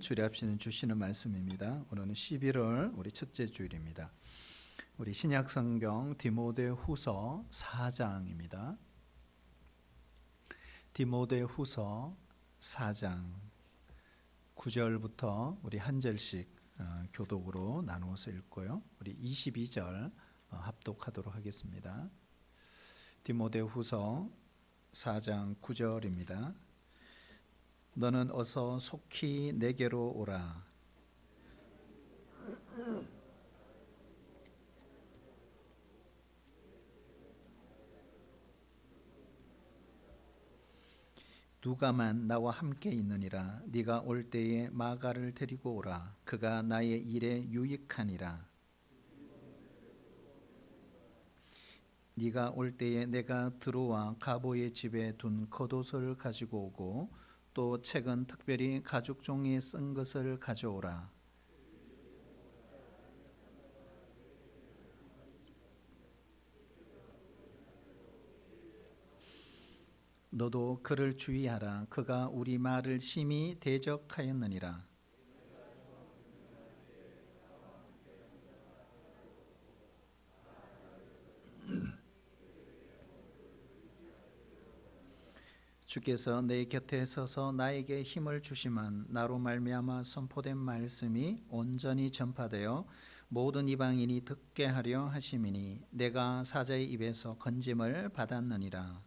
주례합시는 주시는 말씀입니다. 오늘은 11월 우리 첫째 주일입니다. 우리 신약 성경 디모데후서 4장입니다. 디모데후서 4장 9절부터 우리 한 절씩 교독으로 나누어서 읽고요. 우리 22절 합독하도록 하겠습니다. 디모데후서 4장 9절입니다. 너는 어서 속히 내게로 오라. 누가만 나와 함께 있느니라. 네가 올 때에 마가를 데리고 오라. 그가 나의 일에 유익하니라. 네가 올 때에 내가 드로와 가보의 집에 둔 겉옷을 가지고 오고 또 책은 특별히 가죽 종이에 쓴 것을 가져오라. 너도 그를 주의하라. 그가 우리 말을 심히 대적하였느니라. 주께서 내 곁에 서서 나에게 힘을 주심은 나로 말미암아 선포된 말씀이 온전히 전파되어 모든 이방인이 듣게 하려 하심이니 내가 사자의 입에서 건짐을 받았느니라.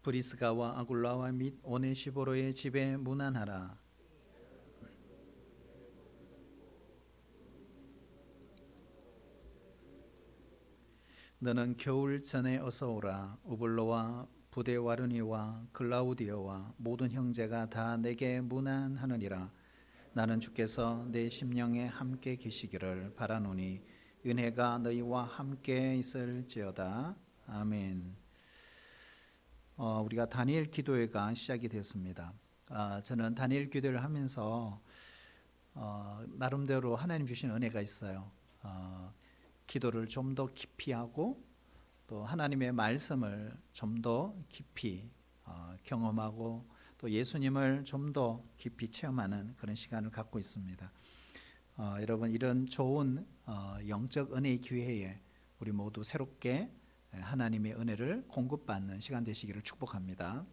브리스가와 아굴라와 및 오네시보로의 집에 문안하라. 너는 겨울 전에 어서 오라. 우블로와 부데와르니와 글라우디오와 모든 형제가 다 내게 문안하느니라. 나는 주께서 내 심령에 함께 계시기를 바라노니 은혜가 너희와 함께 있을지어다. 아멘. 우리가 다니엘 기도회가 시작이 됐습니다. 저는 다니엘 기도를 하면서 나름대로 하나님 주신 은혜가 있어요. 기도를 좀 더 깊이 하고 또 하나님의 말씀을 좀 더 깊이 경험하고 또 예수님을 좀 더 깊이 체험하는 그런 시간을 갖고 있습니다. 여러분, 이런 좋은 영적 은혜의 기회에 우리 모두 새롭게 하나님의 은혜를 공급받는 시간 되시기를 축복합니다.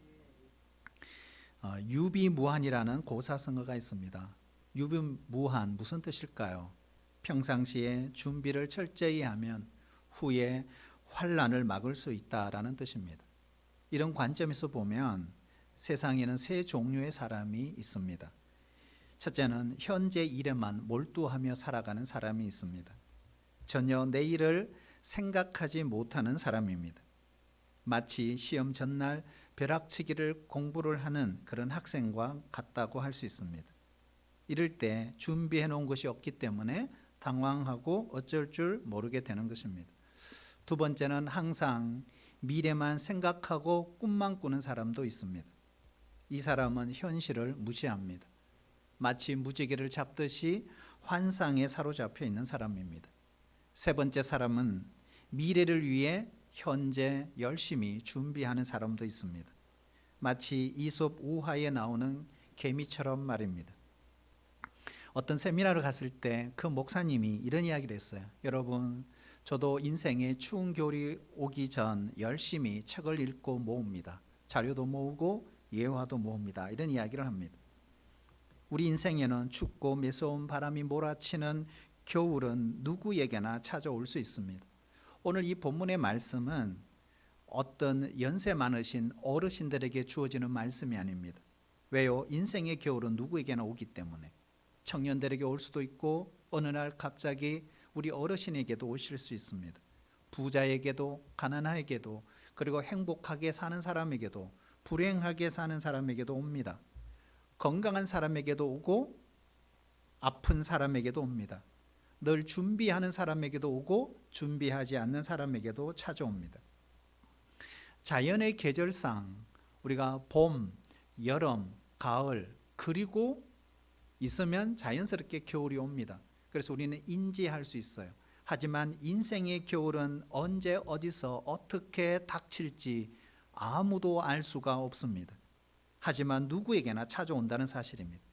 유비무한이라는 고사성어가 있습니다. 유비무한 무슨 뜻일까요? 평상시에 준비를 철저히 하면 후에 환난을 막을 수 있다라는 뜻입니다. 이런 관점에서 보면 세상에는 세 종류의 사람이 있습니다. 첫째는 현재 일에만 몰두하며 살아가는 사람이 있습니다. 전혀 내일을 생각하지 못하는 사람입니다. 마치 시험 전날 벼락치기를 공부를 하는 그런 학생과 같다고 할 수 있습니다. 이럴 때 준비해 놓은 것이 없기 때문에 당황하고 어쩔 줄 모르게 되는 것입니다. 두 번째는 항상 미래만 생각하고 꿈만 꾸는 사람도 있습니다. 이 사람은 현실을 무시합니다. 마치 무지개를 잡듯이 환상에 사로잡혀 있는 사람입니다. 세 번째 사람은 미래를 위해 현재 열심히 준비하는 사람도 있습니다. 마치 이솝 우화에 나오는 개미처럼 말입니다. 어떤 세미나를 갔을 때 그 목사님이 이런 이야기를 했어요. 여러분, 저도 인생에 추운 겨울이 오기 전 열심히 책을 읽고 모읍니다. 자료도 모으고 예화도 모읍니다. 이런 이야기를 합니다. 우리 인생에는 춥고 매서운 바람이 몰아치는 겨울은 누구에게나 찾아올 수 있습니다. 오늘 이 본문의 말씀은 어떤 연세 많으신 어르신들에게 주어지는 말씀이 아닙니다. 왜요? 인생의 겨울은 누구에게나 오기 때문에. 청년들에게 올 수도 있고 어느 날 갑자기 우리 어르신에게도 오실 수 있습니다. 부자에게도 가난하게도 그리고 행복하게 사는 사람에게도 불행하게 사는 사람에게도 옵니다. 건강한 사람에게도 오고 아픈 사람에게도 옵니다. 늘 준비하는 사람에게도 오고 준비하지 않는 사람에게도 찾아옵니다. 자연의 계절상 우리가 봄, 여름, 가을 그리고 있으면 자연스럽게 겨울이 옵니다. 그래서 우리는 인지할 수 있어요. 하지만 인생의 겨울은 언제 어디서 어떻게 닥칠지 아무도 알 수가 없습니다. 하지만 누구에게나 찾아온다는 사실입니다.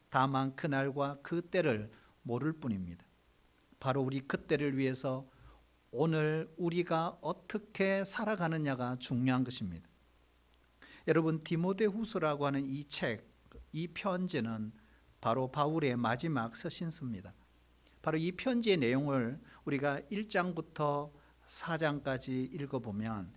다만 그날과 그 때를 모를 뿐입니다. 바로 우리 그때를 위해서 오늘 우리가 어떻게 살아가느냐가 중요한 것입니다. 여러분, 디모데후서라고 하는 이 책, 이 편지는 바로 바울의 마지막 서신서입니다. 바로 이 편지의 내용을 우리가 1장부터 4장까지 읽어보면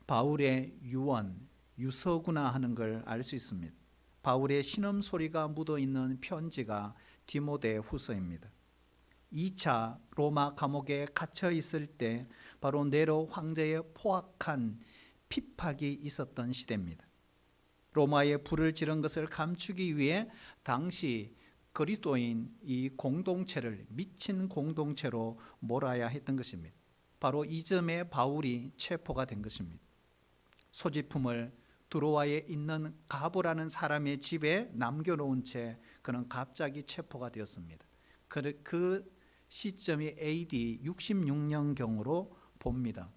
바울의 유언, 유서구나 하는 걸 알 수 있습니다. 바울의 신음소리가 묻어있는 편지가 디모데후서입니다. 2차 로마 감옥에 갇혀 있을 때 바로 네로 황제의 포악한 핍박이 있었던 시대입니다. 로마에 불을 지른 것을 감추기 위해 당시 그리스도인 이 공동체를 미친 공동체로 몰아야 했던 것입니다. 바로 이 점에 바울이 체포가 된 것입니다. 소지품을 드로아에 있는 가보라는 사람의 집에 남겨놓은 채 그는 갑자기 체포가 되었습니다. 그 시점이 AD 66년경으로 봅니다.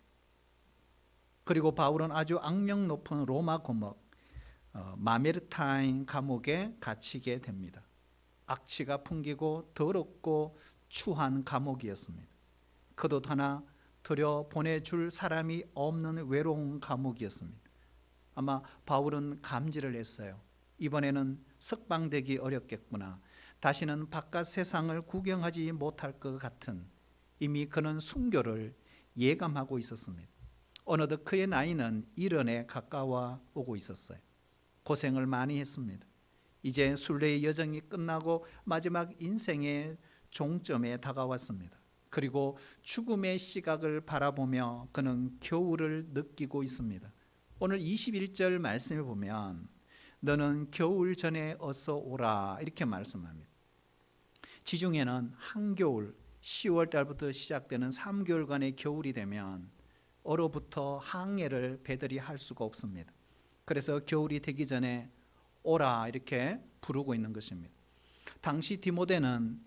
그리고 바울은 아주 악명 높은 로마 감옥 마메르타인 감옥에 갇히게 됩니다. 악취가 풍기고 더럽고 추한 감옥이었습니다. 그도 하나 들여 보내줄 사람이 없는 외로운 감옥이었습니다. 아마 바울은 감지를 했어요. 이번에는 석방되기 어렵겠구나. 다시는 바깥 세상을 구경하지 못할 것 같은, 이미 그는 순교를 예감하고 있었습니다. 어느덧 그의 나이는 70에 가까워 오고 있었어요. 고생을 많이 했습니다. 이제 순례의 여정이 끝나고 마지막 인생의 종점에 다가왔습니다. 그리고 죽음의 시각을 바라보며 그는 겨울을 느끼고 있습니다. 오늘 21절 말씀을 보면 너는 겨울 전에 어서 오라 이렇게 말씀합니다. 지중해는 한겨울 10월 달부터 시작되는 3개월간의 겨울이 되면 얼어붙어 항해를 배들이 할 수가 없습니다. 그래서 겨울이 되기 전에 오라 이렇게 부르고 있는 것입니다. 당시 디모데는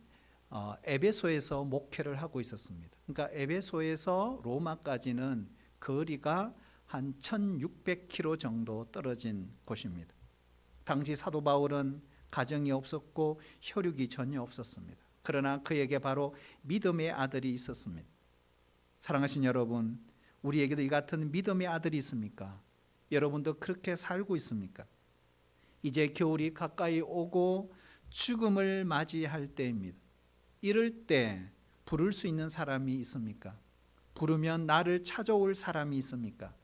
에베소에서 목회를 하고 있었습니다. 그러니까 에베소에서 로마까지는 거리가 한 1600km 정도 떨어진 곳입니다. 당시 사도 바울은 가정이 없었고 혈육이 전혀 없었습니다. 그러나 그에게 바로 믿음의 아들이 있었습니다. 사랑하신 여러분, 우리에게도 이 같은 믿음의 아들이 있습니까? 여러분도 그렇게 살고 있습니까? 이제 겨울이 가까이 오고 죽음을 맞이할 때입니다. 이럴 때 부를 수 있는 사람이 있습니까? 부르면 나를 찾아올 사람이 있습니까?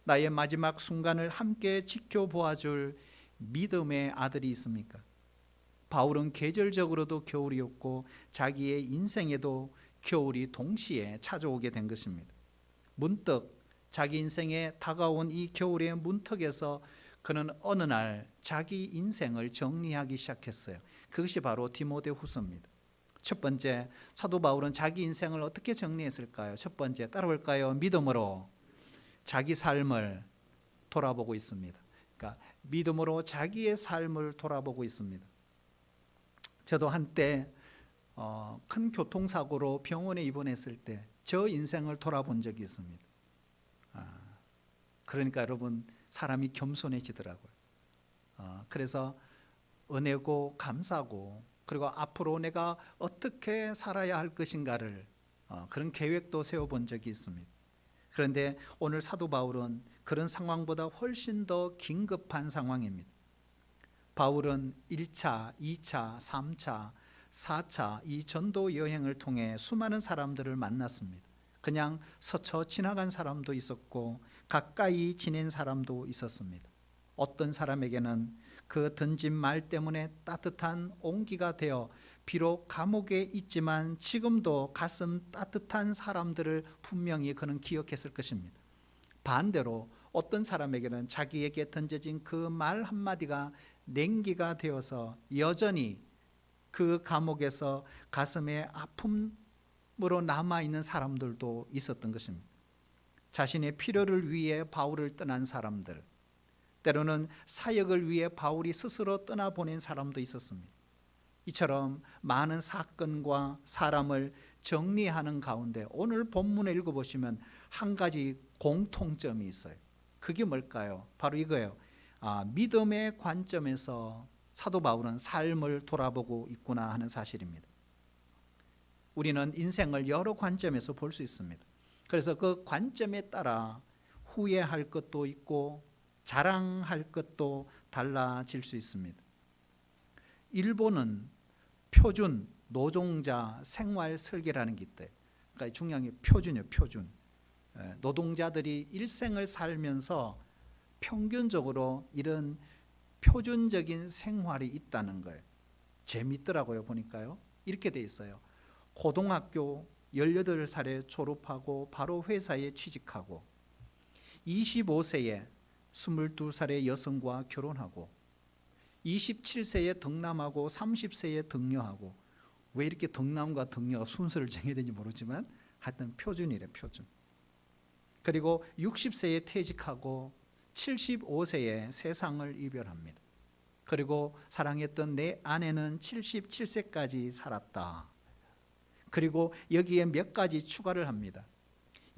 나의 마지막 순간을 함께 지켜보아줄 믿음의 아들이 있습니까? 바울은 계절적으로도 겨울이었고 자기의 인생에도 겨울이 동시에 찾아오게 된 것입니다. 문득 자기 인생에 다가온 이 겨울의 문턱에서 그는 어느 날 자기 인생을 정리하기 시작했어요. 그것이 바로 디모데후서입니다. 첫 번째, 사도 바울은 자기 인생을 어떻게 정리했을까요? 첫 번째, 따라올까요? 믿음으로 자기 삶을 돌아보고 있습니다. 그러니까 믿음으로 자기의 삶을 돌아보고 있습니다. 저도 한때 큰 교통사고로 병원에 입원했을 때 저 인생을 돌아본 적이 있습니다. 그러니까 여러분, 사람이 겸손해지더라고요. 그래서 은혜고 감사고, 그리고 앞으로 내가 어떻게 살아야 할 것인가를 그런 계획도 세워본 적이 있습니다. 그런데 오늘 사도 바울은 그런 상황보다 훨씬 더 긴급한 상황입니다. 바울은 1차, 2차, 3차, 4차 이 전도 여행을 통해 수많은 사람들을 만났습니다. 그냥 스쳐 지나간 사람도 있었고 가까이 지낸 사람도 있었습니다. 어떤 사람에게는 그 던진 말 때문에 따뜻한 온기가 되어 비록 감옥에 있지만 지금도 가슴 따뜻한 사람들을 분명히 그는 기억했을 것입니다. 반대로 어떤 사람에게는 자기에게 던져진 그 말 한마디가 냉기가 되어서 여전히 그 감옥에서 가슴에 아픔으로 남아있는 사람들도 있었던 것입니다. 자신의 필요를 위해 바울을 떠난 사람들, 때로는 사역을 위해 바울이 스스로 떠나보낸 사람도 있었습니다. 이처럼 많은 사건과 사람을 정리하는 가운데 오늘 본문에 읽어보시면 한 가지 공통점이 있어요. 그게 뭘까요? 바로 이거예요. 믿음의 관점에서 사도 바울은 삶을 돌아보고 있구나 하는 사실입니다. 우리는 인생을 여러 관점에서 볼 수 있습니다. 그래서 그 관점에 따라 후회할 것도 있고 자랑할 것도 달라질 수 있습니다. 일본은 표준 노동자 생활 설계라는 게 있대요. 그러니까 중요한 게 표준이에요. 표준. 노동자들이 일생을 살면서 평균적으로 이런 표준적인 생활이 있다는 거예요. 재밌더라고요. 보니까요. 이렇게 돼 있어요. 고등학교 18살에 졸업하고 바로 회사에 취직하고 25세에 22살의 여성과 결혼하고 27세에 덕남하고 30세에 덕녀하고, 왜 이렇게 덕남과 덕녀가 순서를 정해야 되는지 모르지만 하여튼 표준이래, 표준. 그리고 60세에 퇴직하고 75세에 세상을 이별합니다. 그리고 사랑했던 내 아내는 77세까지 살았다. 그리고 여기에 몇 가지 추가를 합니다.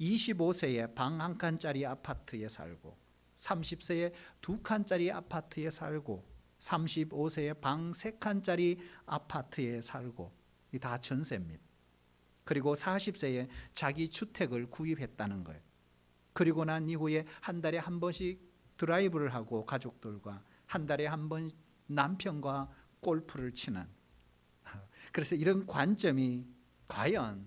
25세에 방 한 칸짜리 아파트에 살고 30세에 두 칸짜리 아파트에 살고 35세에 방 세 칸짜리 아파트에 살고, 이 다 전세입니다. 그리고 40세에 자기 주택을 구입했다는 거예요. 그리고 난 이후에 한 달에 한 번씩 드라이브를 하고 가족들과, 한 달에 한 번 남편과 골프를 치는. 그래서 이런 관점이 과연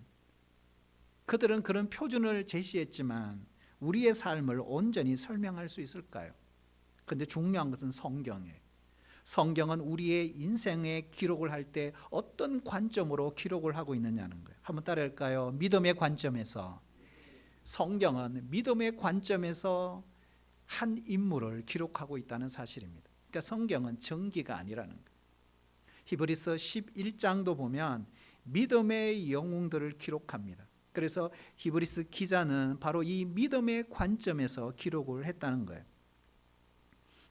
그들은 그런 표준을 제시했지만 우리의 삶을 온전히 설명할 수 있을까요? 그런데 중요한 것은 성경이에요. 성경은 우리의 인생의 기록을 할 때 어떤 관점으로 기록을 하고 있느냐는 거예요. 한번 따라할까요? 믿음의 관점에서. 성경은 믿음의 관점에서 한 인물을 기록하고 있다는 사실입니다. 그러니까 성경은 정기가 아니라는 거예요. 히브리서 11장도 보면 믿음의 영웅들을 기록합니다. 그래서 히브리서 기자는 바로 이 믿음의 관점에서 기록을 했다는 거예요.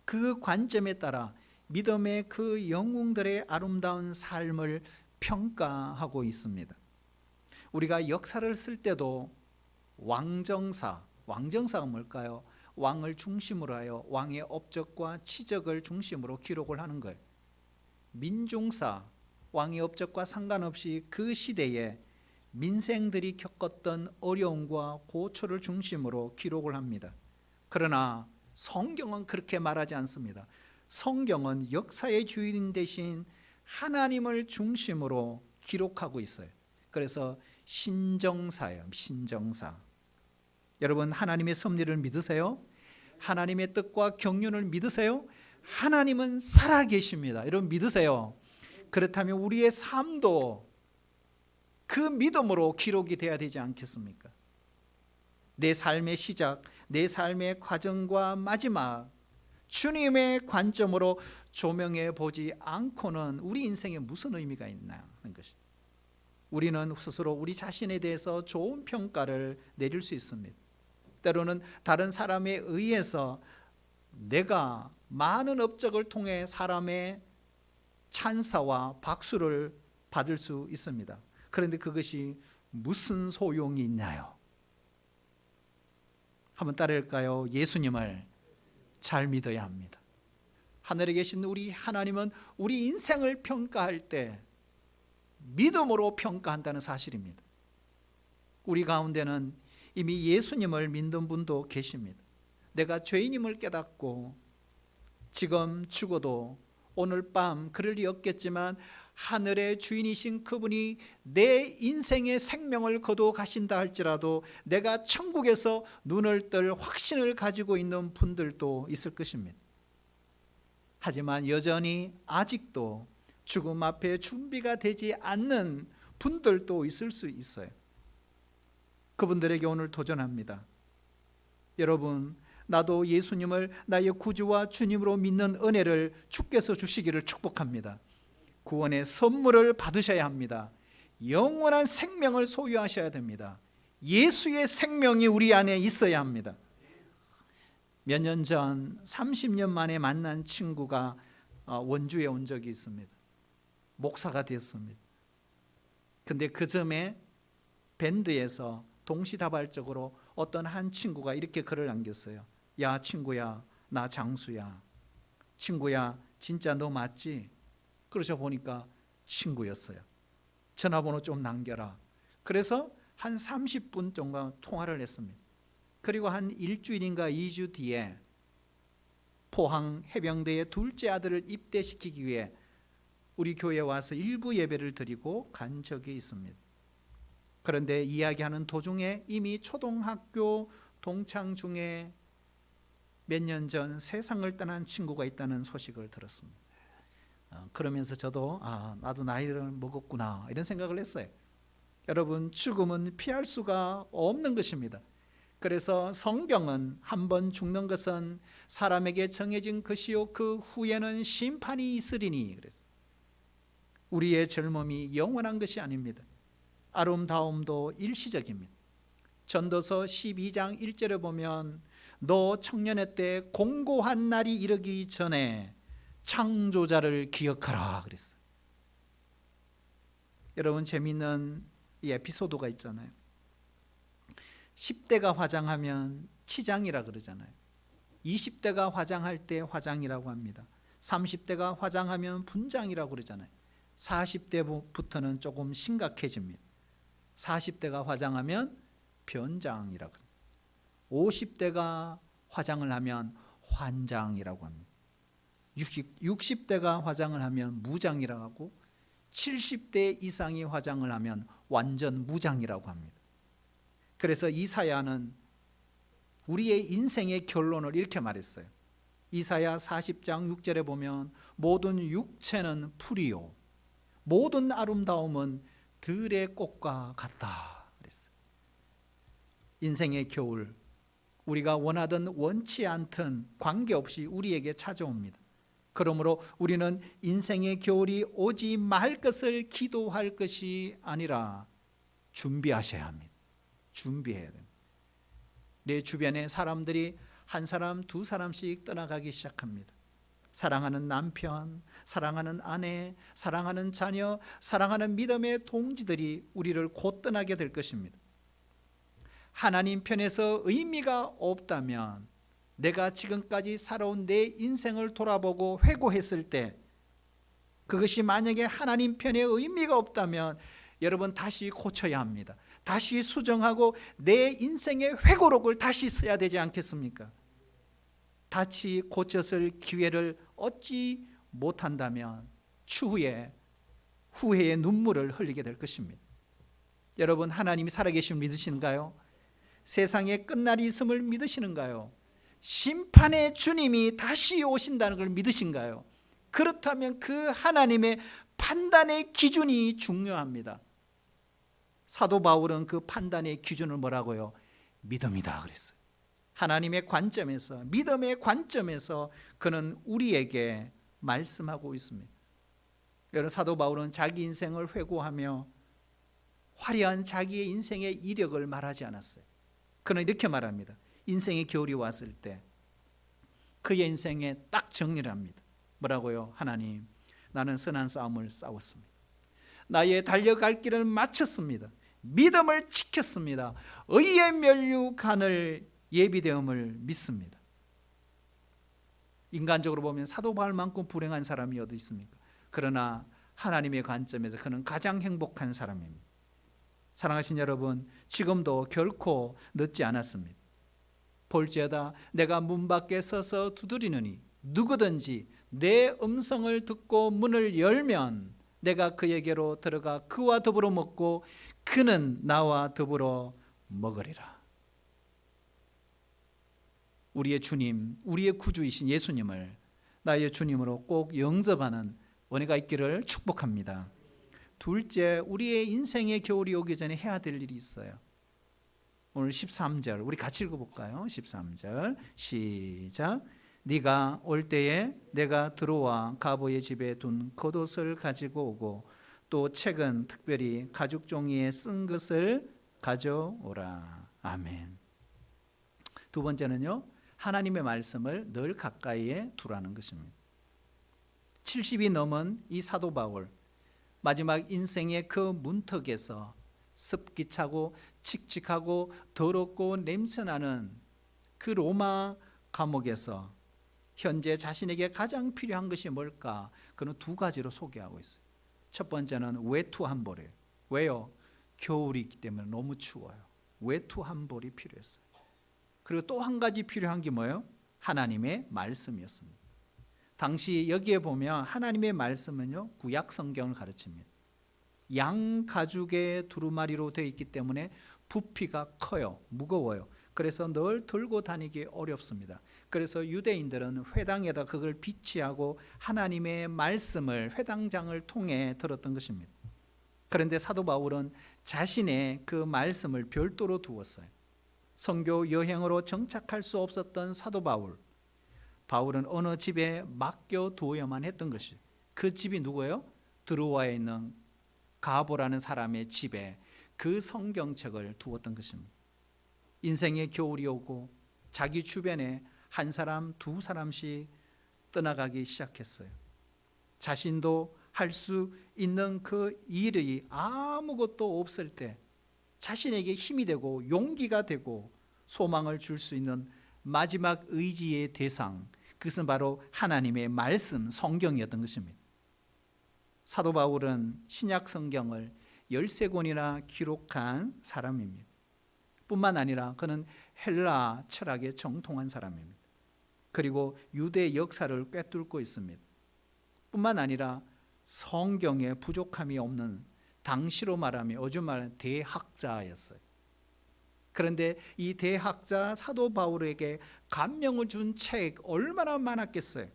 그 관점에 따라 믿음의 그 영웅들의 아름다운 삶을 평가하고 있습니다. 우리가 역사를 쓸 때도 왕정사가 뭘까요? 왕을 중심으로 하여 왕의 업적과 치적을 중심으로 기록을 하는 거예요. 민중사, 왕의 업적과 상관없이 그 시대에 민생들이 겪었던 어려움과 고초를 중심으로 기록을 합니다. 그러나 성경은 그렇게 말하지 않습니다. 성경은 역사의 주인 되신 하나님을 중심으로 기록하고 있어요. 그래서 신정사예요. 신정사. 여러분, 하나님의 섭리를 믿으세요? 하나님의 뜻과 경륜을 믿으세요? 하나님은 살아계십니다. 여러분 믿으세요? 그렇다면 우리의 삶도 그 믿음으로 기록이 돼야 되지 않겠습니까? 내 삶의 시작, 내 삶의 과정과 마지막, 주님의 관점으로 조명해 보지 않고는 우리 인생에 무슨 의미가 있나 하는 것이. 우리는 스스로 우리 자신에 대해서 좋은 평가를 내릴 수 있습니다. 때로는 다른 사람에 의해서 내가 많은 업적을 통해 사람의 찬사와 박수를 받을 수 있습니다. 그런데 그것이 무슨 소용이 있나요? 한번 따라할까요? 예수님을 잘 믿어야 합니다. 하늘에 계신 우리 하나님은 우리 인생을 평가할 때 믿음으로 평가한다는 사실입니다. 우리 가운데는 이미 예수님을 믿는 분도 계십니다. 내가 죄인임을 깨닫고 지금 죽어도 오늘 밤 그럴 리 없겠지만 하늘의 주인이신 그분이 내 인생의 생명을 거두어 가신다 할지라도 내가 천국에서 눈을 뜰 확신을 가지고 있는 분들도 있을 것입니다. 하지만 여전히 아직도 죽음 앞에 준비가 되지 않는 분들도 있을 수 있어요. 그분들에게 오늘 도전합니다. 여러분, 나도 예수님을 나의 구주와 주님으로 믿는 은혜를 주께서 주시기를 축복합니다. 구원의 선물을 받으셔야 합니다. 영원한 생명을 소유하셔야 됩니다. 예수의 생명이 우리 안에 있어야 합니다. 몇 년 전 30년 만에 만난 친구가 원주에 온 적이 있습니다. 목사가 되었습니다. 근데 그 점에 밴드에서 동시다발적으로 어떤 한 친구가 이렇게 글을 남겼어요. 야 친구야, 나 장수야. 친구야, 진짜 너 맞지? 그러자 보니까 친구였어요. 전화번호 좀 남겨라. 그래서 한 30분 정도 통화를 했습니다. 그리고 한 일주일인가 2주 뒤에 포항 해병대의 둘째 아들을 입대시키기 위해 우리 교회에 와서 일부 예배를 드리고 간 적이 있습니다. 그런데 이야기하는 도중에 이미 초등학교 동창 중에 몇 년 전 세상을 떠난 친구가 있다는 소식을 들었습니다. 그러면서 저도 나도 나이를 먹었구나 이런 생각을 했어요. 여러분, 죽음은 피할 수가 없는 것입니다. 그래서 성경은 한번 죽는 것은 사람에게 정해진 것이요 그 후에는 심판이 있으리니 그랬어요. 우리의 젊음이 영원한 것이 아닙니다. 아름다움도 일시적입니다. 전도서 12장 1절에 보면 너 청년의 때 공고한 날이 이르기 전에 창조자를 기억하라 그랬어요. 여러분, 재미있는 이 에피소드가 있잖아요. 10대가 화장하면 치장이라 그러잖아요. 20대가 화장할 때 화장이라고 합니다. 30대가 화장하면 분장이라고 그러잖아요. 40대부터는 조금 심각해집니다. 40대가 화장하면 변장이라고 합니다. 50대가 화장을 하면 환장이라고 합니다. 60대가 화장을 하면 무장이라고 하고 70대 이상이 화장을 하면 완전 무장이라고 합니다. 그래서 이사야는 우리의 인생의 결론을 이렇게 말했어요. 이사야 40장 6절에 보면 모든 육체는 풀이요 모든 아름다움은 들의 꽃과 같다 그랬어요. 인생의 겨울, 우리가 원하든 원치 않든 관계없이 우리에게 찾아옵니다. 그러므로 우리는 인생의 겨울이 오지 말 것을 기도할 것이 아니라 준비하셔야 합니다. 준비해야 됩니다. 내 주변에 사람들이 한 사람, 두 사람씩 떠나가기 시작합니다. 사랑하는 남편, 사랑하는 아내, 사랑하는 자녀, 사랑하는 믿음의 동지들이 우리를 곧 떠나게 될 것입니다. 하나님 편에서 의미가 없다면 내가 지금까지 살아온 내 인생을 돌아보고 회고했을 때 그것이 만약에 하나님 편에 의미가 없다면 여러분 다시 고쳐야 합니다. 다시 수정하고 내 인생의 회고록을 다시 써야 되지 않겠습니까? 다시 고쳤을 기회를 얻지 못한다면 추후에 후회의 눈물을 흘리게 될 것입니다. 여러분, 하나님이 살아계심을 믿으시는가요? 세상에 끝날이 있음을 믿으시는가요? 심판의 주님이 다시 오신다는 걸 믿으신가요? 그렇다면 그 하나님의 판단의 기준이 중요합니다. 사도 바울은 그 판단의 기준을 뭐라고요? 믿음이다 그랬어요. 하나님의 관점에서, 믿음의 관점에서 그는 우리에게 말씀하고 있습니다. 여러분, 사도 바울은 자기 인생을 회고하며 화려한 자기의 인생의 이력을 말하지 않았어요. 그는 이렇게 말합니다. 인생의 겨울이 왔을 때 그의 인생에 딱 정리를 합니다. 뭐라고요? 하나님, 나는 선한 싸움을 싸웠습니다. 나의 달려갈 길을 마쳤습니다. 믿음을 지켰습니다. 의의 면류관을 예비되음을 믿습니다. 인간적으로 보면 사도 바울만큼 불행한 사람이 어디 있습니까? 그러나 하나님의 관점에서 그는 가장 행복한 사람입니다. 사랑하신 여러분, 지금도 결코 늦지 않았습니다. 볼지어다 내가 문 밖에 서서 두드리느니 누구든지 내 음성을 듣고 문을 열면 내가 그에게로 들어가 그와 더불어 먹고 그는 나와 더불어 먹으리라. 우리의 주님, 우리의 구주이신 예수님을 나의 주님으로 꼭 영접하는 은혜가 있기를 축복합니다. 둘째, 우리의 인생의 겨울이 오기 전에 해야 될 일이 있어요. 오늘 13절 우리 같이 읽어볼까요? 13절 시작. 네가 올 때에 내가 들어와 가보의 집에 둔 겉옷을 가지고 오고 또 책은 특별히 가죽 종이에 쓴 것을 가져오라. 아멘. 두 번째는요, 하나님의 말씀을 늘 가까이에 두라는 것입니다. 70이 넘은 이 사도 바울, 마지막 인생의 그 문턱에서 습기 차고 칙칙하고 더럽고 냄새나는 그 로마 감옥에서 현재 자신에게 가장 필요한 것이 뭘까? 그는 두 가지로 소개하고 있어요. 첫 번째는 외투 한 벌이에요. 왜요? 겨울이 있기 때문에 너무 추워요. 외투 한 벌이 필요했어요. 그리고 또 한 가지 필요한 게 뭐예요? 하나님의 말씀이었습니다. 당시 여기에 보면 하나님의 말씀은요, 구약 성경을 가르칩니다. 양 가죽의 두루마리로 되어 있기 때문에 부피가 커요. 무거워요. 그래서 늘 들고 다니기 어렵습니다. 그래서 유대인들은 회당에다 그걸 비치하고 하나님의 말씀을 회당장을 통해 들었던 것입니다. 그런데 사도 바울은 자신의 그 말씀을 별도로 두었어요. 선교 여행으로 정착할 수 없었던 사도 바울은 어느 집에 맡겨두어야만 했던 것이, 그 집이 누구예요? 드로아에 있는 가보라는 사람의 집에 그 성경책을 두었던 것입니다. 인생의 겨울이 오고 자기 주변에 한 사람, 두 사람씩 떠나가기 시작했어요. 자신도 할 수 있는 그 일이 아무것도 없을 때 자신에게 힘이 되고 용기가 되고 소망을 줄 수 있는 마지막 의지의 대상, 그것은 바로 하나님의 말씀, 성경이었던 것입니다. 사도 바울은 신약 성경을 13권이나 기록한 사람입니다. 뿐만 아니라 그는 헬라 철학에 정통한 사람입니다. 그리고 유대 역사를 꿰뚫고 있습니다. 뿐만 아니라 성경에 부족함이 없는, 당시로 말하면 요즘 말하는 대학자였어요. 그런데 이 대학자 사도 바울에게 감명을 준 책 얼마나 많았겠어요.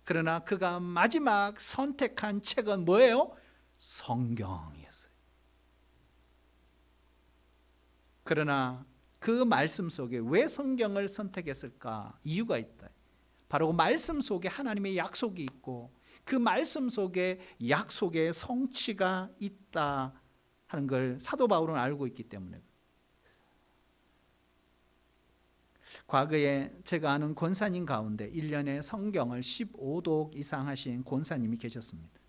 그러나 그가 마지막 선택한 책은 뭐예요? 성경이었어요. 그러나 그 말씀 속에 왜 성경을 선택했을까? 이유가 있다. 바로 그 말씀 속에 하나님의 약속이 있고 그 말씀 속에 약속의 성취가 있다 하는 걸 사도 바울은 알고 있기 때문에. 과거에 제가 아는 권사님 가운데 1년에 성경을 15독 이상 하신 권사님이 계셨습니다.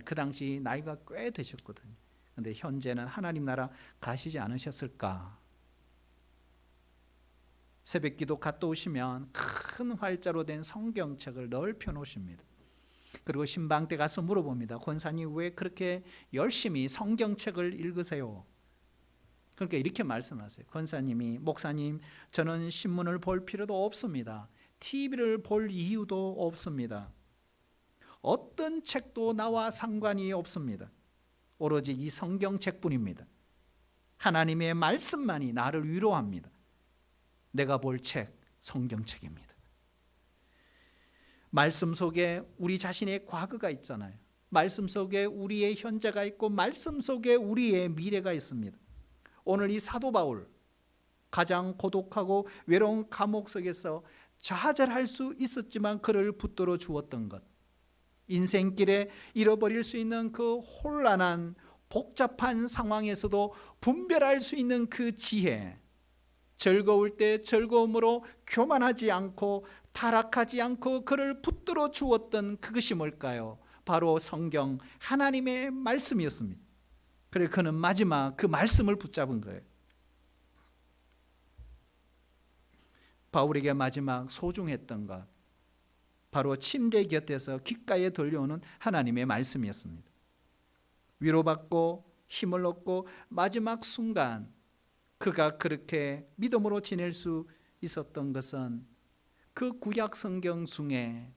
그 당시 나이가 꽤 되셨거든요. 그런데 현재는 하나님 나라 가시지 않으셨을까? 새벽기도 갔다 오시면 큰 활자로 된 성경책을 넓혀 놓으십니다. 그리고 신방 때 가서 물어봅니다. 권사님 왜 그렇게 열심히 성경책을 읽으세요? 그러니까 이렇게 말씀하세요. 권사님이, 목사님, 저는 신문을 볼 필요도 없습니다. TV를 볼 이유도 없습니다. 어떤 책도 나와 상관이 없습니다. 오로지 이 성경책뿐입니다. 하나님의 말씀만이 나를 위로합니다. 내가 볼 책, 성경책입니다. 말씀 속에 우리 자신의 과거가 있잖아요. 말씀 속에 우리의 현재가 있고 말씀 속에 우리의 미래가 있습니다. 오늘 이 사도 바울, 가장 고독하고 외로운 감옥 속에서 좌절할 수 있었지만 그를 붙들어 주었던 것, 인생길에 잃어버릴 수 있는 그 혼란한 복잡한 상황에서도 분별할 수 있는 그 지혜, 즐거울 때 즐거움으로 교만하지 않고 타락하지 않고 그를 붙들어 주었던 그것이 뭘까요? 바로 성경, 하나님의 말씀이었습니다. 그래서 그는 마지막 그 말씀을 붙잡은 거예요. 바울에게 마지막 소중했던 것, 바로 침대 곁에서 귓가에 들려오는 하나님의 말씀이었습니다. 위로받고 힘을 얻고 마지막 순간 그가 그렇게 믿음으로 지낼 수 있었던 것은 그 구약 성경 중에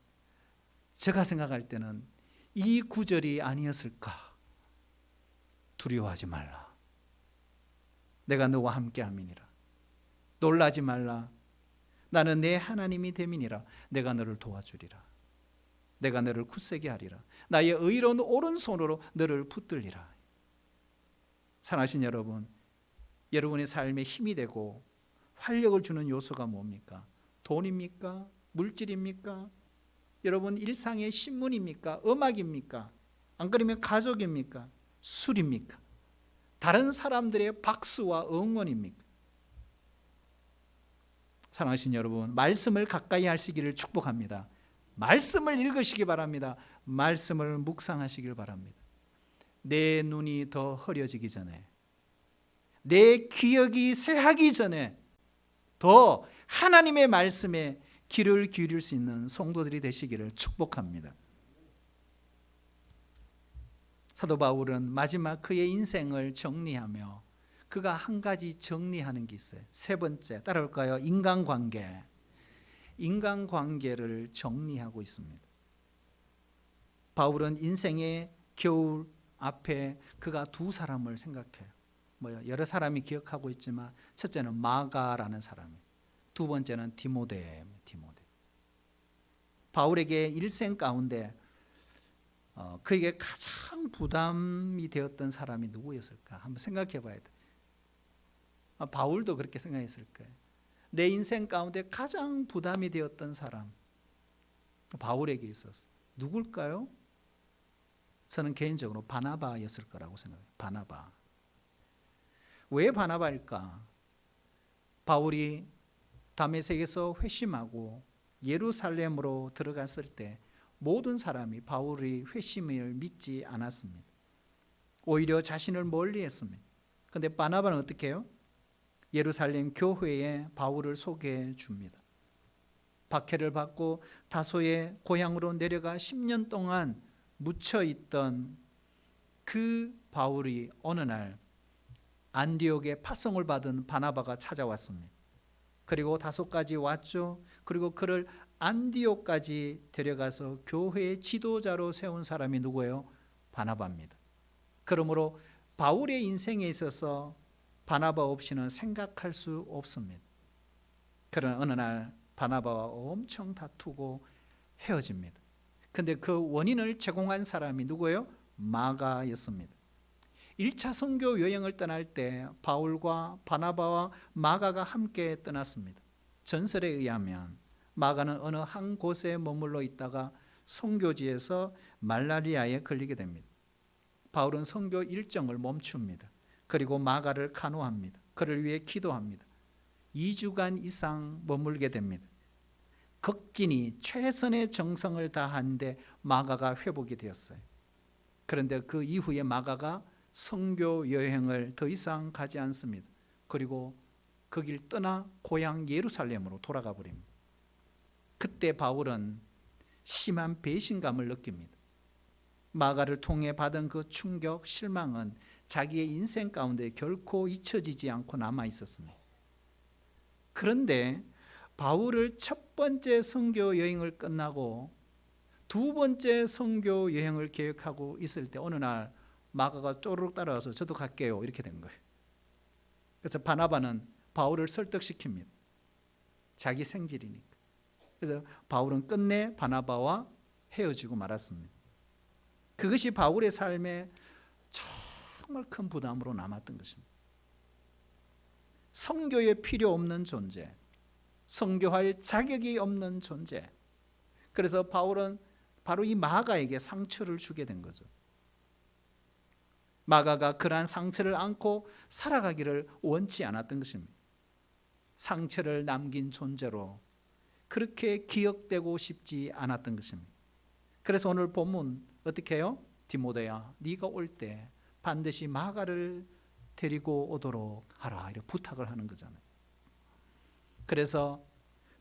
제가 생각할 때는 이 구절이 아니었을까? 두려워하지 말라. 내가 너와 함께함이니라. 놀라지 말라. 나는 내 하나님이 됨이니라. 내가 너를 도와주리라. 내가 너를 굳세게 하리라. 나의 의로운 오른손으로 너를 붙들리라. 사랑하신 여러분, 여러분의 삶에 힘이 되고 활력을 주는 요소가 뭡니까? 돈입니까? 물질입니까? 여러분 일상의 신문입니까? 음악입니까? 안 그러면 가족입니까? 술입니까? 다른 사람들의 박수와 응원입니까? 사랑하신 여러분, 말씀을 가까이 하시기를 축복합니다. 말씀을 읽으시기 바랍니다. 말씀을 묵상하시길 바랍니다. 내 눈이 더 흐려지기 전에, 내 기억이 쇠하기 전에 더 하나님의 말씀에 귀를 기울일 수 있는 성도들이 되시기를 축복합니다. 사도 바울은 마지막 그의 인생을 정리하며 그가 한 가지 정리하는 게 있어요. 세 번째, 따라올까요? 인간관계. 인간관계를 정리하고 있습니다. 바울은 인생의 겨울 앞에 그가 두 사람을 생각해요. 여러 사람이 기억하고 있지만 첫째는 마가라는 사람이, 두 번째는 디모데예요. 바울에게 일생 가운데 그에게 가장 부담이 되었던 사람이 누구였을까? 한번 생각해 봐야 돼. 바울도 그렇게 생각했을 거예요. 내 인생 가운데 가장 부담이 되었던 사람, 바울에게 있었어요. 누굴까요? 저는 개인적으로 바나바였을 거라고 생각해요. 바나바. 왜 바나바일까? 바울이 다메섹에서 회심하고 예루살렘으로 들어갔을 때 모든 사람이 바울의 회심을 믿지 않았습니다. 오히려 자신을 멀리했습니다. 그런데 바나바는 어떻게 해요? 예루살렘 교회에 바울을 소개해 줍니다. 박해를 받고 다소의 고향으로 내려가 10년 동안 묻혀있던 그 바울이 어느 날 안디옥에 파송을 받은 바나바가 찾아왔습니다. 그리고 다소까지 왔죠. 그리고 그를 안디옥까지 데려가서 교회의 지도자로 세운 사람이 누구예요? 바나바입니다. 그러므로 바울의 인생에 있어서 바나바 없이는 생각할 수 없습니다. 그러나 어느 날 바나바와 엄청 다투고 헤어집니다. 근데 그 원인을 제공한 사람이 누구예요? 마가였습니다. 1차 선교 여행을 떠날 때 바울과 바나바와 마가가 함께 떠났습니다. 전설에 의하면 마가는 어느 한 곳에 머물러 있다가 선교지에서 말라리아에 걸리게 됩니다. 바울은 선교 일정을 멈춥니다. 그리고 마가를 간호합니다. 그를 위해 기도합니다. 2주간 이상 머물게 됩니다. 극진히 최선의 정성을 다하는데 마가가 회복이 되었어요. 그런데 그 이후에 마가가 선교 여행을 더 이상 가지 않습니다. 그리고 그 길 떠나 고향 예루살렘으로 돌아가 버립니다. 그때 바울은 심한 배신감을 느낍니다. 마가를 통해 받은 그 충격, 실망은 자기의 인생 가운데 결코 잊혀지지 않고 남아 있었습니다. 그런데 바울을 첫 번째 선교 여행을 끝나고 두 번째 선교 여행을 계획하고 있을 때 어느 날 마가가 쪼르륵 따라와서 저도 갈게요 이렇게 된 거예요. 그래서 바나바는 바울을 설득시킵니다. 자기 생질이니까. 그래서 바울은 끝내 바나바와 헤어지고 말았습니다. 그것이 바울의 삶에 정말 큰 부담으로 남았던 것입니다. 선교에 필요 없는 존재, 선교할 자격이 없는 존재. 그래서 바울은 바로 이 마가에게 상처를 주게 된 거죠. 마가가 그러한 상처를 안고 살아가기를 원치 않았던 것입니다. 상처를 남긴 존재로 그렇게 기억되고 싶지 않았던 것입니다. 그래서 오늘 본문 어떻게 해요? 디모데야, 네가 올 때 반드시 마가를 데리고 오도록 하라 이렇게 부탁을 하는 거잖아요. 그래서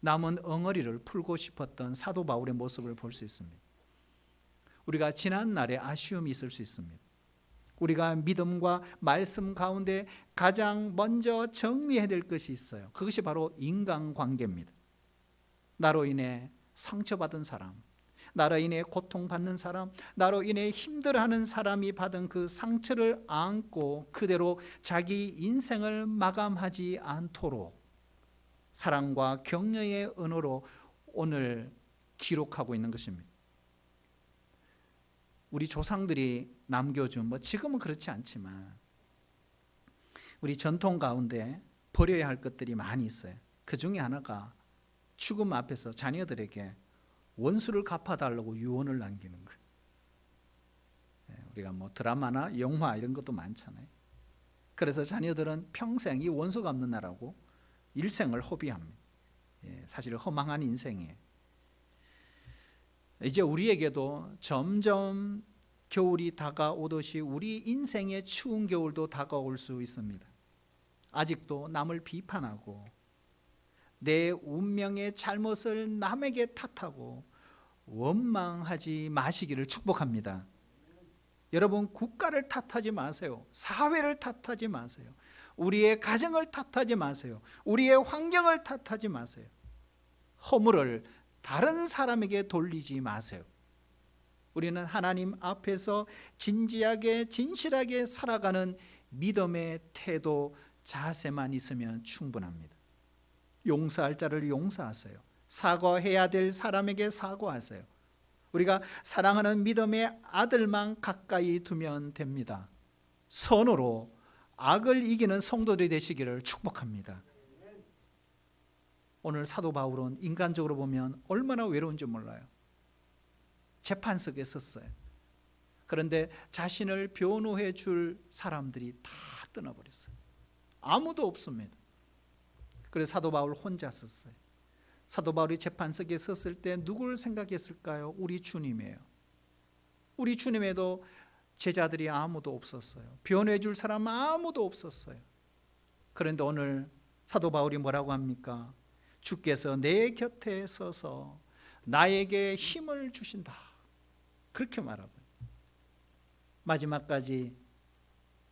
남은 엉어리를 풀고 싶었던 사도 바울의 모습을 볼 수 있습니다. 우리가 지난 날에 아쉬움이 있을 수 있습니다. 우리가 믿음과 말씀 가운데 가장 먼저 정리해야 될 것이 있어요. 그것이 바로 인간관계입니다. 나로 인해 상처받은 사람, 나로 인해 고통받는 사람, 나로 인해 힘들어하는 사람이 받은 그 상처를 안고 그대로 자기 인생을 마감하지 않도록 사랑과 격려의 언어로 오늘 기록하고 있는 것입니다. 우리 조상들이 남겨준, 지금은 그렇지 않지만 우리 전통 가운데 버려야 할 것들이 많이 있어요. 그 중에 하나가 죽음 앞에서 자녀들에게 원수를 갚아달라고 유언을 남기는 거예요. 우리가 드라마나 영화 이런 것도 많잖아요. 그래서 자녀들은 평생 이 원수 갚는 나라고 일생을 허비합니다. 사실 허망한 인생이에요. 이제 우리에게도 점점 겨울이 다가오듯이 우리 인생의 추운 겨울도 다가올 수 있습니다. 아직도 남을 비판하고 내 운명의 잘못을 남에게 탓하고 원망하지 마시기를 축복합니다. 여러분, 국가를 탓하지 마세요. 사회를 탓하지 마세요. 우리의 가정을 탓하지 마세요. 우리의 환경을 탓하지 마세요. 허물을 다른 사람에게 돌리지 마세요. 우리는 하나님 앞에서 진지하게 진실하게 살아가는 믿음의 태도, 자세만 있으면 충분합니다. 용서할 자를 용서하세요. 사과해야 될 사람에게 사과하세요. 우리가 사랑하는 믿음의 아들만 가까이 두면 됩니다. 선으로 악을 이기는 성도들이 되시기를 축복합니다. 오늘 사도 바울은 인간적으로 보면 얼마나 외로운지 몰라요. 재판석에 섰어요. 그런데 자신을 변호해 줄 사람들이 다 떠나버렸어요. 아무도 없습니다. 그래서 사도 바울 혼자 섰어요. 사도 바울이 재판석에 섰을 때 누굴 생각했을까요? 우리 주님이에요. 우리 주님에도 제자들이 아무도 없었어요. 변호해 줄 사람 아무도 없었어요. 그런데 오늘 사도 바울이 뭐라고 합니까? 주께서 내 곁에 서서 나에게 힘을 주신다. 그렇게 말하고 마지막까지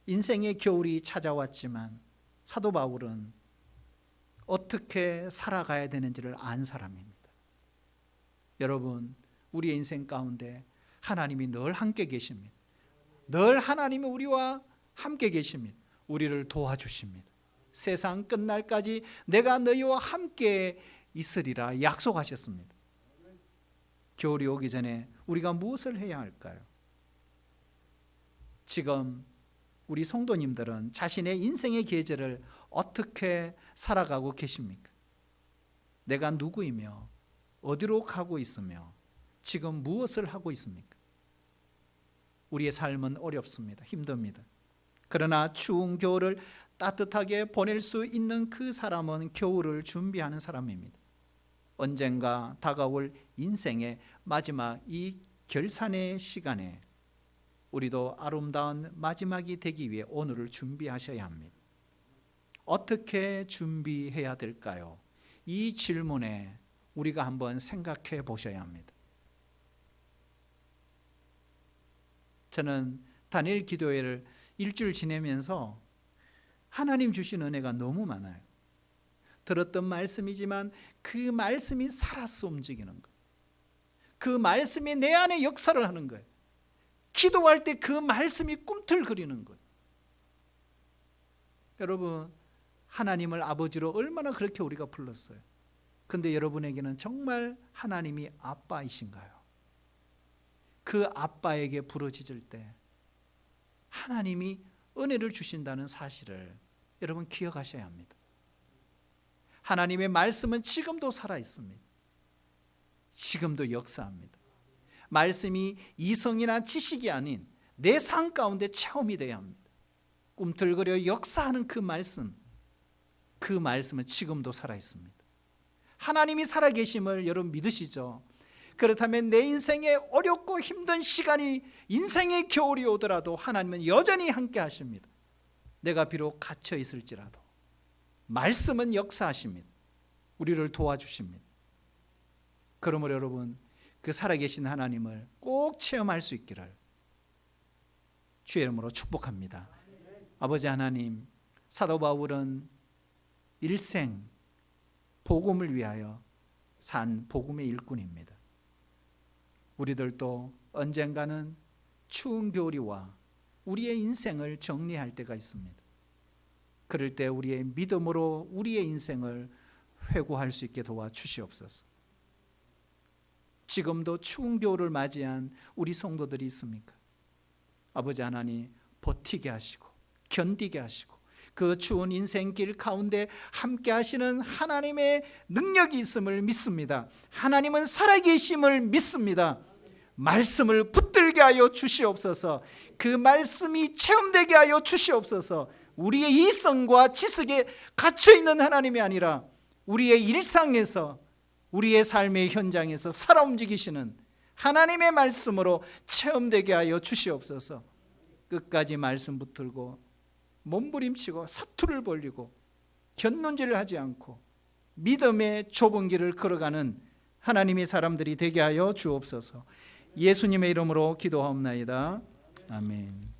인생의 겨울이 찾아왔지만 사도 바울은 어떻게 살아가야 되는지를 안 사람입니다. 여러분, 우리의 인생 가운데 하나님이 늘 함께 계십니다. 늘 하나님이 우리와 함께 계십니다. 우리를 도와주십니다. 세상 끝날까지 내가 너희와 함께 있으리라 약속하셨습니다. 겨울이 오기 전에 우리가 무엇을 해야 할까요? 지금 우리 성도님들은 자신의 인생의 계절을 어떻게 살아가고 계십니까? 내가 누구이며 어디로 가고 있으며 지금 무엇을 하고 있습니까? 우리의 삶은 어렵습니다. 힘듭니다. 그러나 추운 겨울을 따뜻하게 보낼 수 있는 그 사람은 겨울을 준비하는 사람입니다. 언젠가 다가올 인생의 마지막 이 결산의 시간에 우리도 아름다운 마지막이 되기 위해 오늘을 준비하셔야 합니다. 어떻게 준비해야 될까요? 이 질문에 우리가 한번 생각해 보셔야 합니다. 저는 다니엘 기도회를 일주일 지내면서 하나님 주신 은혜가 너무 많아요. 들었던 말씀이지만 그 말씀이 살아서 움직이는 거예요. 그 말씀이 내 안에 역사를 하는 거예요. 기도할 때 그 말씀이 꿈틀거리는 거예요. 여러분, 하나님을 아버지로 얼마나 그렇게 우리가 불렀어요. 근데 여러분에게는 정말 하나님이 아빠이신가요? 그 아빠에게 부르짖을 때 하나님이 은혜를 주신다는 사실을 여러분 기억하셔야 합니다. 하나님의 말씀은 지금도 살아있습니다. 지금도 역사합니다. 말씀이 이성이나 지식이 아닌 내 삶 가운데 체험이 되어야 합니다. 꿈틀거려 역사하는 그 말씀은 지금도 살아있습니다. 하나님이 살아계심을 여러분 믿으시죠? 그렇다면 내 인생에 어렵고 힘든 시간이 인생의 겨울이 오더라도 하나님은 여전히 함께 하십니다. 내가 비록 갇혀 있을지라도 말씀은 역사하십니다. 우리를 도와주십니다. 그러므로 여러분, 그 살아계신 하나님을 꼭 체험할 수 있기를 주의 이름으로 축복합니다. 아버지 하나님, 사도 바울은 일생 복음을 위하여 산 복음의 일꾼입니다. 우리들도 언젠가는 추운 겨울이 와 우리의 인생을 정리할 때가 있습니다. 그럴 때 우리의 믿음으로 우리의 인생을 회고할 수 있게 도와주시옵소서. 지금도 추운 겨울을 맞이한 우리 성도들이 있습니까? 아버지 하나님, 버티게 하시고 견디게 하시고 그 추운 인생길 가운데 함께 하시는 하나님의 능력이 있음을 믿습니다. 하나님은 살아계심을 믿습니다. 말씀을 붙들게 하여 주시옵소서. 그 말씀이 체험되게 하여 주시옵소서. 우리의 이성과 지식에 갇혀있는 하나님이 아니라 우리의 일상에서, 우리의 삶의 현장에서 살아 움직이시는 하나님의 말씀으로 체험되게 하여 주시옵소서. 끝까지 말씀 붙들고 몸부림치고 사투를 벌리고 곁눈질을 하지 않고 믿음의 좁은 길을 걸어가는 하나님의 사람들이 되게 하여 주옵소서. 예수님의 이름으로 기도하옵나이다. 아멘.